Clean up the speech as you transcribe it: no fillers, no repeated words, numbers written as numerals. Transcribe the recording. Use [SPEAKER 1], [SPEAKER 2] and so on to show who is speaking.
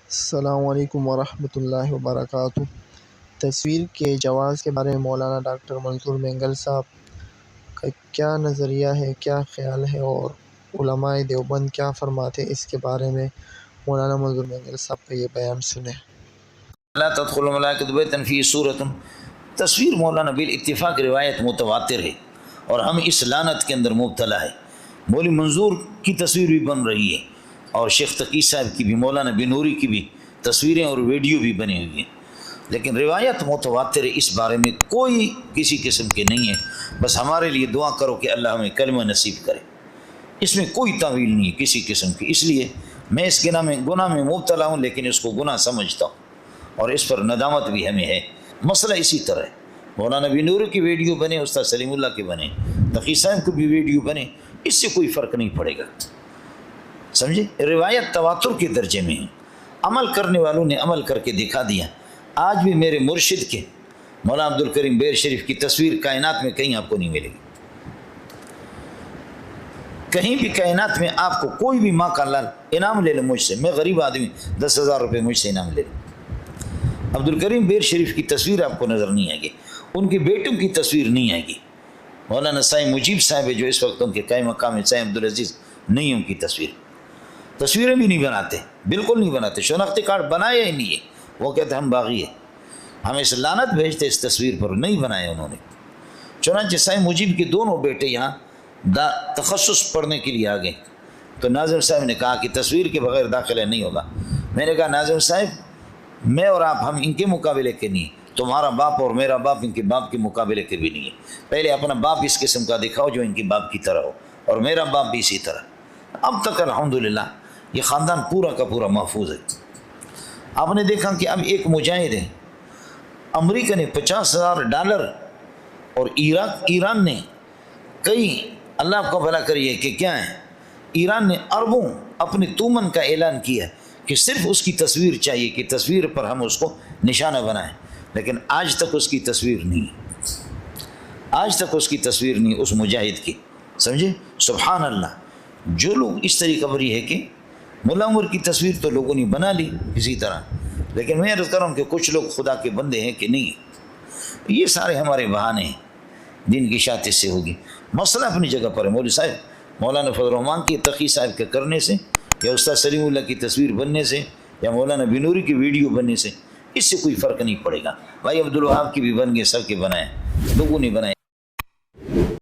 [SPEAKER 1] السلام علیکم ورحمۃ اللہ وبرکاتہ۔ تصویر کے جواز کے بارے میں مولانا ڈاکٹر منظور مینگل صاحب کا کیا نظریہ ہے، کیا خیال ہے، اور علماء دیوبند کیا فرماتے ہیں، اس کے بارے میں مولانا منظور مینگل صاحب کا یہ بیان سنیں۔
[SPEAKER 2] لا تدخل الملائکۃ بیتا فیہ صورۃ، تصویر مولانا بالاتفاق روایت متواتر ہے اور ہم اس لعنت کے اندر مبتلا ہے۔ مولوی منظور کی تصویر بھی بن رہی ہے اور شیخ تقی صاحب کی بھی، مولانا بنوری کی بھی تصویریں اور ویڈیو بھی بنی ہوئی ہیں، لیکن روایت متواتر ہے، اس بارے میں کوئی کسی قسم کے نہیں ہے۔ بس ہمارے لیے دعا کرو کہ اللہ ہمیں کلمہ نصیب کرے، اس میں کوئی تعویل نہیں ہے کسی قسم کی۔ اس لیے میں اس گناہ میں مبتلا ہوں، لیکن اس کو گناہ سمجھتا ہوں اور اس پر ندامت بھی ہمیں ہے۔ مسئلہ اسی طرح ہے، مولانا بنوری کی ویڈیو بنے، استاد سلیم اللہ کے بنے، تقی صاحب کو بھی ویڈیو بنے، اس سے کوئی فرق نہیں پڑے گا، سمجھے؟ روایت تواتر کے درجے میں ہے، عمل کرنے والوں نے عمل کر کے دکھا دیا۔ آج بھی میرے مرشد کے مولانا عبدالکریم بیر شریف کی تصویر کائنات میں کہیں آپ کو نہیں ملے گی، کہیں بھی کائنات میں آپ کو کوئی بھی ماں کا لال انعام لے لے مجھ سے، میں غریب آدمی، 10,000 روپے مجھ سے انعام لے لے، عبدالکریم بیر شریف کی تصویر آپ کو نظر نہیں آئے گی، ان کے بیٹوں کی تصویر نہیں آئے گی۔ مولانا سائیں مجیب صاحب ہے جو اس وقت ان کے قائم مقام ہے، سائیں عبدالعزیز، نہیں ان کی تصویریں بھی نہیں بناتے، بالکل نہیں بناتے، شناختی کارڈ بنایا ہی نہیں ہے، وہ کہتے ہیں ہم باغی ہیں، ہمیں اس لعنت بھیجتے اس تصویر پر، نہیں بنایا انہوں نے۔ چنانچہ سائیں مجیب کے دونوں بیٹے یہاں تخصص پڑھنے کے لیے آ گئے، تو ناظم صاحب نے کہا کہ تصویر کے بغیر داخلہ نہیں ہوگا۔ میں نے کہا ناظم صاحب، میں اور آپ ہم ان کے مقابلے کے نہیں، تمہارا باپ اور میرا باپ ان کے باپ کے مقابلے کے بھی نہیں ہے، پہلے اپنا باپ اس قسم کا دکھاؤ جو ان کے باپ کی طرح ہو، اور میرا باپ بھی اسی طرح۔ اب تک الحمدللہ یہ خاندان پورا کا پورا محفوظ ہے۔ آپ نے دیکھا کہ اب ایک مجاہد ہے، امریکہ نے $50,000 اور ایران نے کئی، اللہ آپ کو بھلا کریے کہ کیا ہے، ایران نے اربوں اپنے تومن کا اعلان کیا کہ صرف اس کی تصویر چاہیے، کہ تصویر پر ہم اس کو نشانہ بنائیں، لیکن آج تک اس کی تصویر نہیں، آج تک اس کی تصویر نہیں اس مجاہد کی، سمجھے؟ سبحان اللہ۔ جو لوگ اس طریقہ پر یہ ہے کہ ملا عمر کی تصویر تو لوگوں نے بنا لی کسی طرح، لیکن میں عرض کر رہا ہوں کہ کچھ لوگ خدا کے بندے ہیں کہ نہیں، یہ سارے ہمارے بہانے ہیں، دین کی اشاعت اس سے ہوگی۔ مسئلہ اپنی جگہ پر ہے، مولوی صاحب مولانا فضل الرحمان کی تقی صاحب کے کرنے سے، یا استاد سلیم اللہ کی تصویر بننے سے، یا مولانا بنوری کی ویڈیو بننے سے، اس سے کوئی فرق نہیں پڑے گا۔ بھائی عبدالوہاب کی بھی بن گئے، سب کے بنائے، لوگوں نے بنائے۔